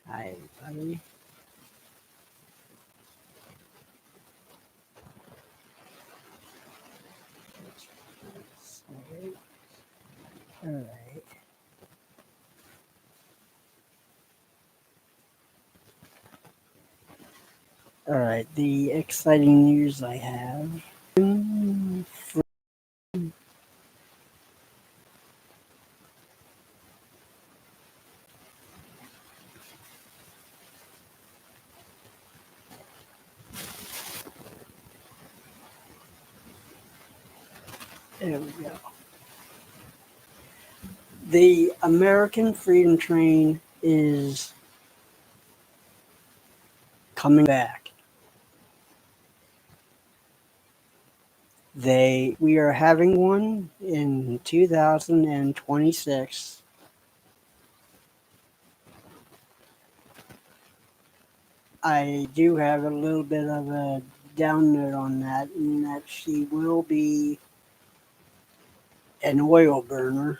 Hi, buddy. All right. All right. The exciting news I have. Mm, There we go. The American Freedom Train is coming back. We are having one in 2026. I do have a little bit of a down note on that, in that she will be an oil burner,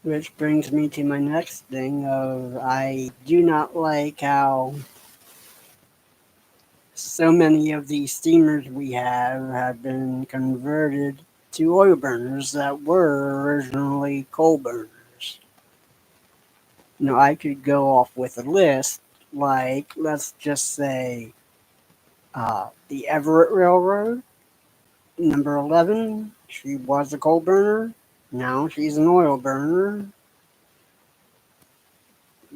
which brings me to my next thing of I do not like how so many of the steamers we have been converted to oil burners that were originally coal burners. I could go off with a list, like, let's just say, the Everett Railroad, number 11, she was a coal burner. Now she's an oil burner.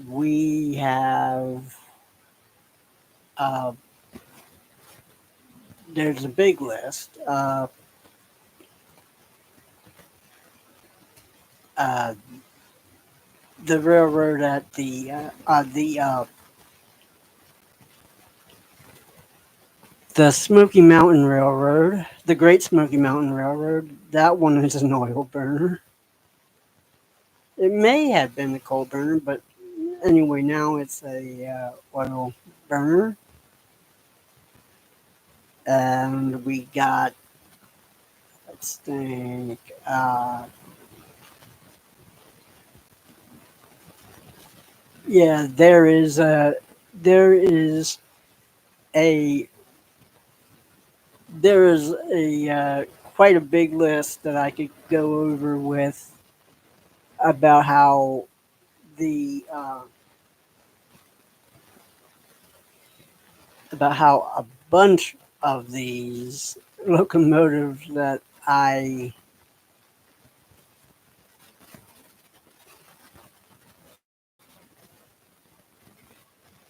We have, uh, there's a big list. Uh, the railroad at the Smoky Mountain Railroad, the Great Smoky Mountain Railroad, that one is an oil burner. It may have been a coal burner, but anyway, now it's a oil burner. And we got, let's think, yeah, there is a, there is a quite a big list that I could go over with about how the a bunch of these locomotives that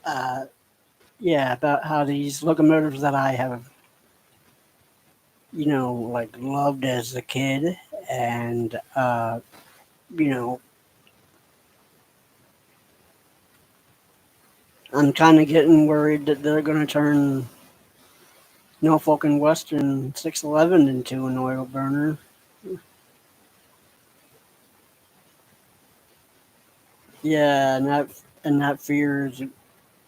uh, yeah, about how these locomotives that I have, like loved as a kid, and you know, I'm kind of getting worried that they're going to turn Norfolk and Western 611 into an oil burner. Yeah, and that fear is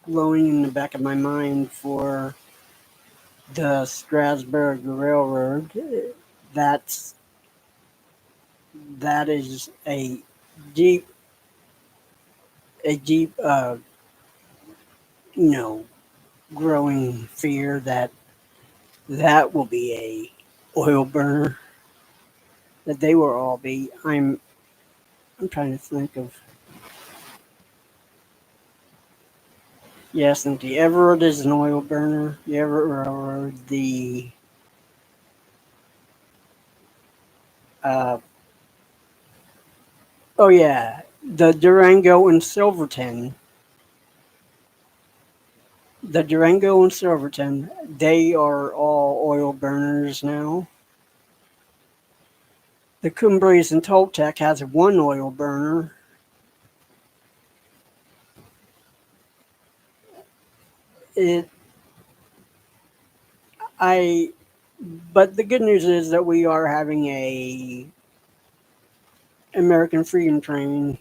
glowing in the back of my mind for the Strasburg Railroad. That's that is deep a deep you know growing fear that that will be a oil burner, that they will all be. I'm trying to think of, yes, and the Everett is an oil burner. The Everett Railroad, the uh, oh yeah, the Durango and Silverton. The Durango and Silverton, they are all oil burners now. The Cumbres and Toltec has one oil burner. It, I, but the good news is that we are having a American Freedom Train.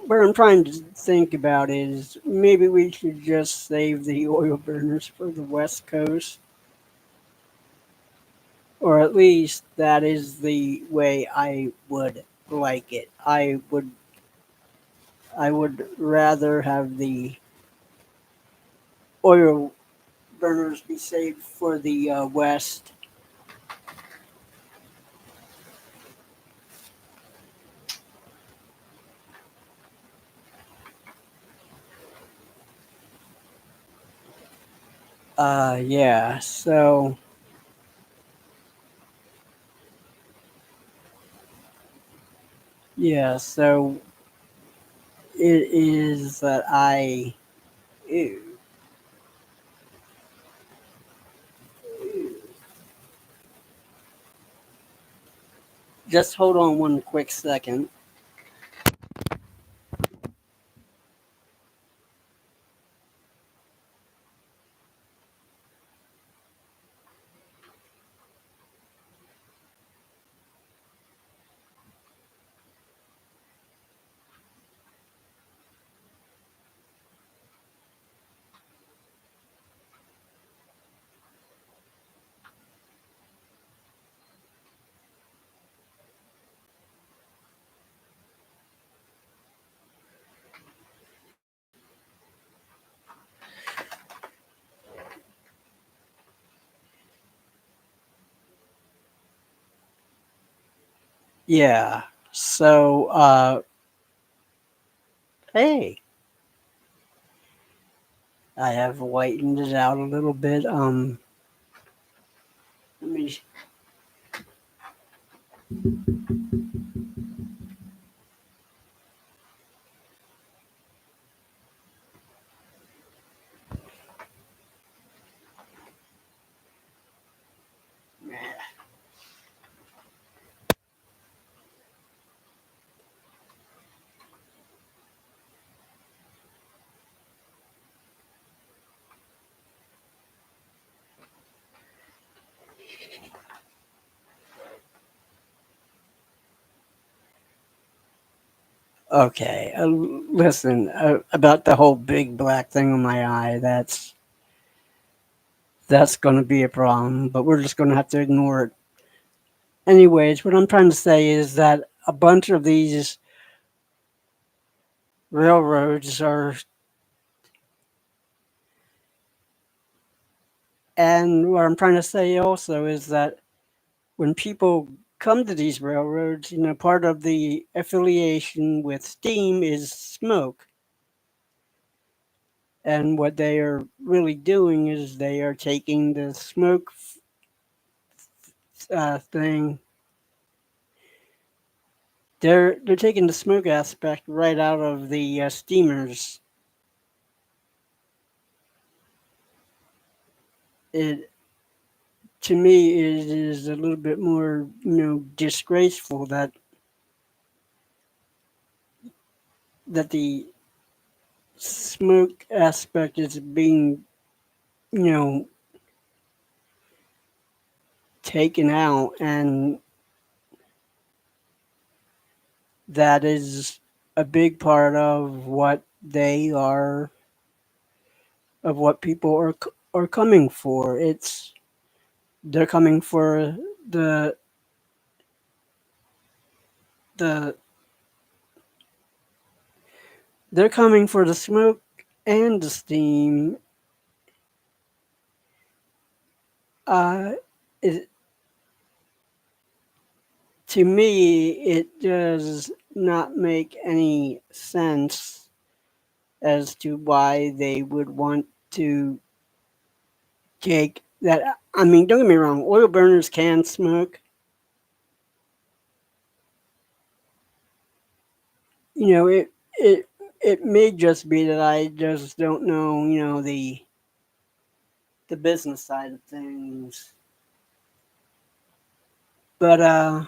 What I'm trying to think about is maybe we should just save the oil burners for the West Coast, or at least that is the way I would like it. I would rather have the oil burners be saved for the West. Yeah. So it is that I. Ew, just hold on one quick second. Yeah. So, hey, I have whitened it out a little bit. Let me. Okay. Listen, about the whole big black thing on my eye. That's going to be a problem, but we're just going to have to ignore it. Anyways, what I'm trying to say is that a bunch of these railroads are, and what I'm trying to say also is that when people come to these railroads, part of the affiliation with steam is smoke. And what they are really doing is they are taking the smoke thing. They're taking the smoke aspect right out of the steamers. It To me it is a little bit more disgraceful that the smoke aspect is being you know taken out, and that is a big part of what people are coming for. They're coming for the the they're coming for the smoke and the steam. uh it, to me it does not make any sense as to why they would want to take that. I mean, don't get me wrong, oil burners can smoke. You know it it it may just be that I just don't know, the business side of things. But uh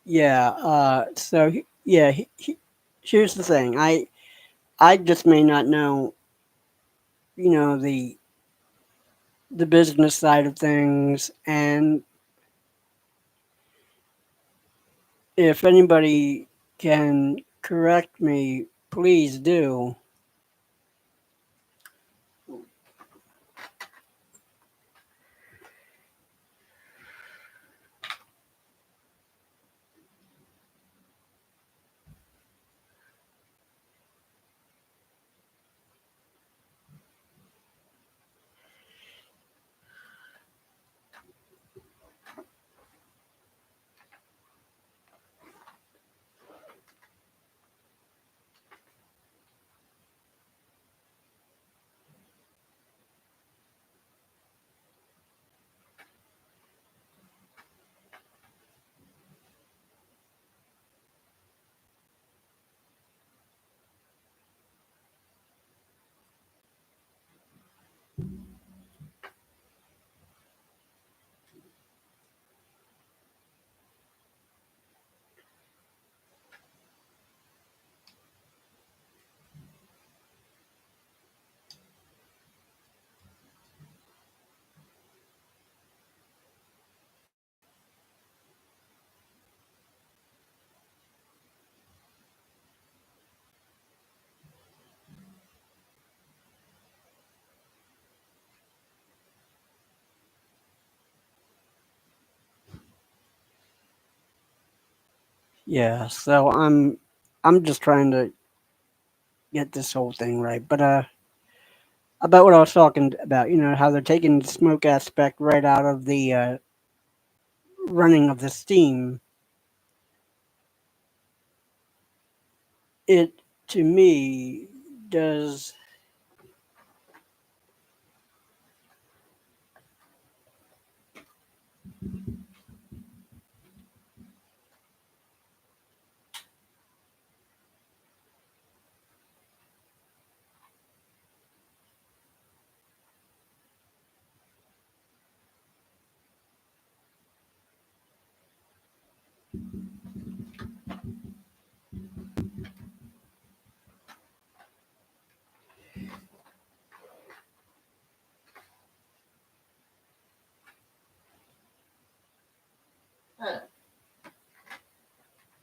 yeah, yeah, here's the thing. I just may not know, the business side of things, and If anybody can correct me, please do. Yeah, so I'm just trying to get this whole thing right. But about what I was talking about, how they're taking the smoke aspect right out of the running of the steam. It to me does.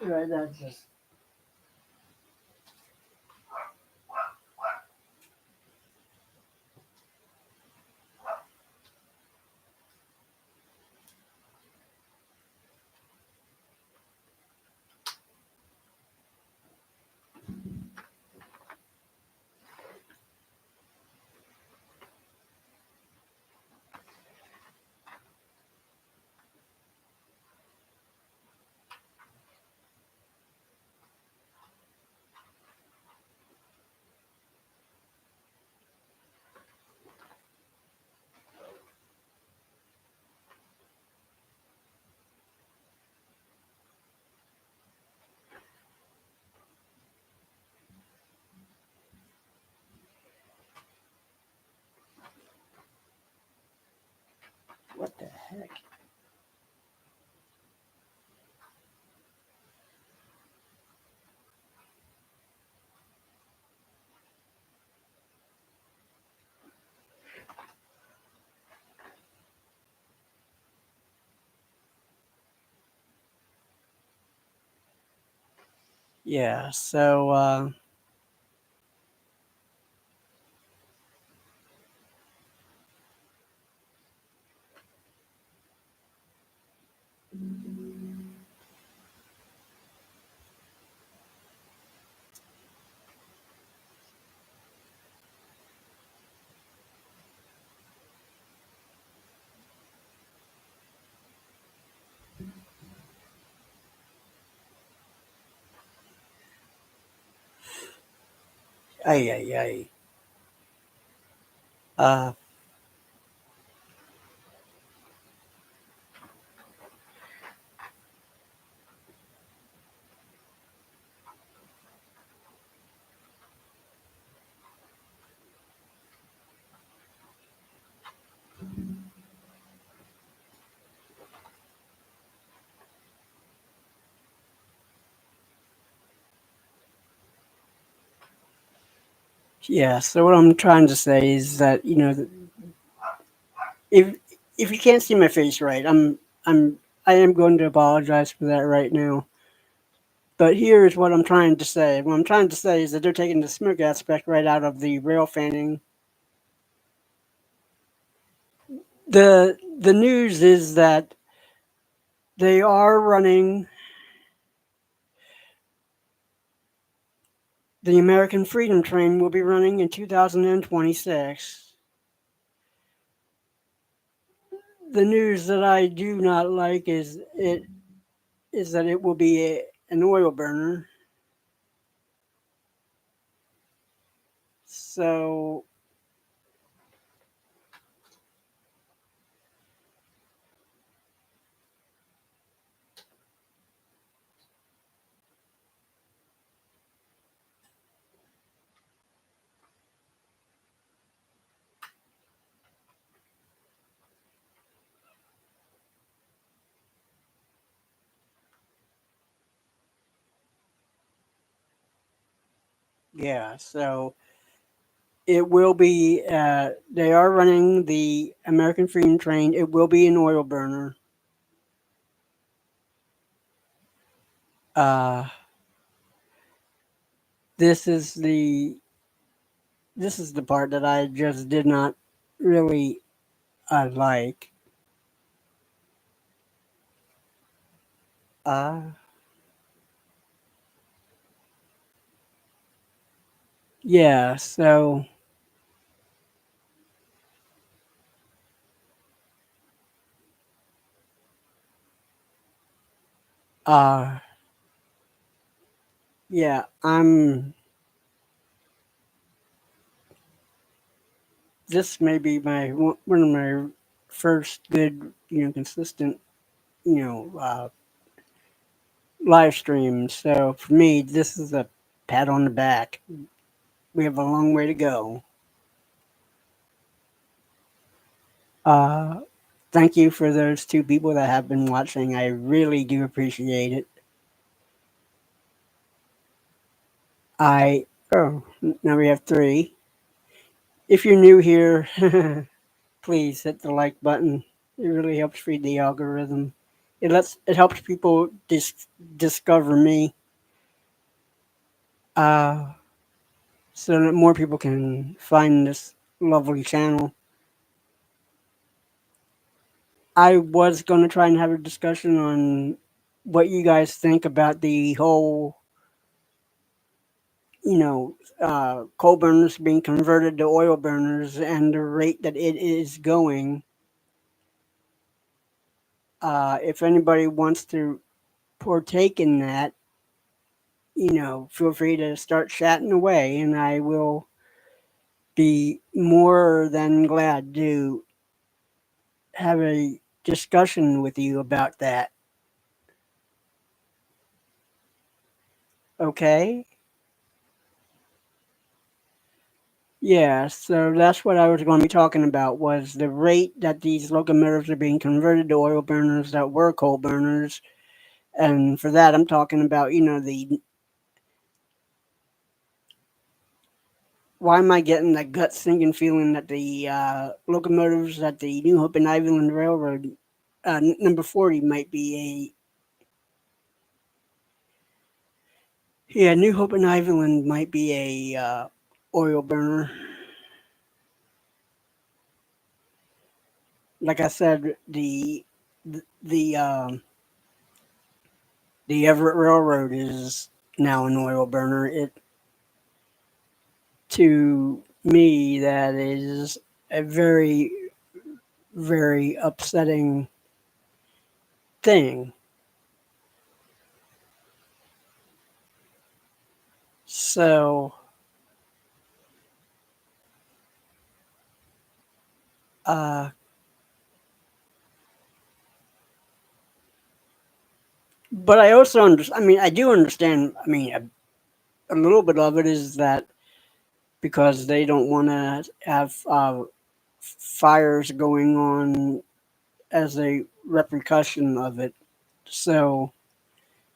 Right, that's just. What the heck? Yeah, so ay ay ay. Uh, yeah. So what I'm trying to say is that if if you can't see my face right, I am going to apologize for that right now. But here's what I'm trying to say. What I'm trying to say is that they're taking the smoke aspect right out of the rail fanning. The news is that they are running the American Freedom Train will be running in 2026. The news that I do not like is that it will be an oil burner. So yeah, so it will be. They are running the American Freedom Train. It will be an oil burner. Uh, this is the this is the part that I just did not really like. Uh, yeah, so uh, yeah, I'm. This may be my one of my first good, consistent, live streams. So for me, this is a pat on the back. We have a long way to go. Uh, Thank you for those two people that have been watching. I really do appreciate it. I oh now we have three. If you're new here, please hit the like button. It really helps feed the algorithm. It helps people discover me, uh, so that more people can find this lovely channel. I was going to try and have a discussion on what you guys think about the whole, coal burners being converted to oil burners and the rate that it is going. If anybody wants to partake in that, feel free to start chatting away, and I will be more than glad to have a discussion with you about that. Okay? Yeah, so that's what I was going to be talking about was the rate that these locomotives are being converted to oil burners that were coal burners. And for that, I'm talking about, the why am I getting that gut sinking feeling that the locomotives at the New Hope and Ivyland Railroad, number 40, might be yeah, New Hope and Ivyland might be a oil burner. Like I said, the the Everett Railroad is now an oil burner. It To me that is a very very upsetting thing. So, uh, but I also understand. I mean, I do understand. I mean, a little bit of it is that because they don't want to have fires going on as a repercussion of it. So,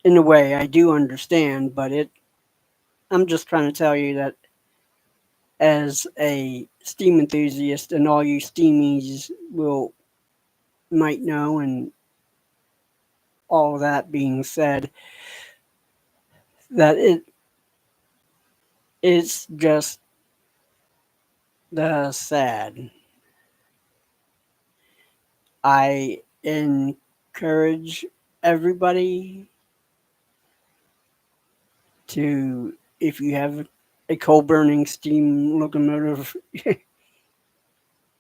in a way, I do understand. But I'm just trying to tell you that as a steam enthusiast, and all you steamies will might know, and all that being said, that it's just the sad. I encourage everybody to, if you have a coal burning steam locomotive,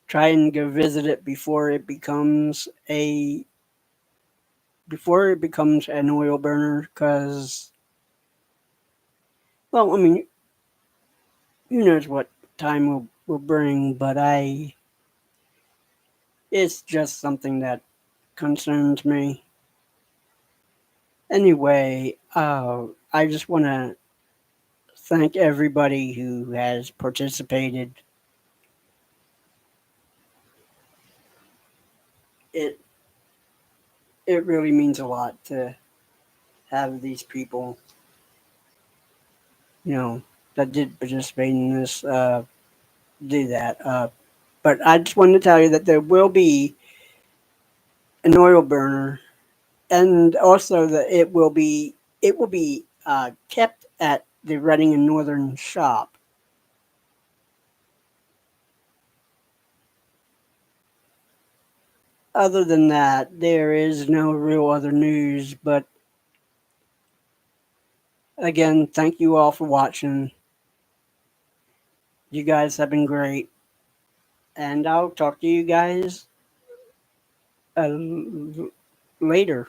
try and go visit it before it becomes an oil burner. Because, well, I mean, who knows what time will bring, but it's just something that concerns me. Anyway, I just want to thank everybody who has participated. It it really means a lot to have these people, you know, that did participate in this do that. But I just wanted to tell you that there will be an oil burner, and also that it will be kept at the Reading and Northern shop. Other than that, there is no real other news. But again, thank you all for watching. You guys have been great, and I'll talk to you guys uh, later.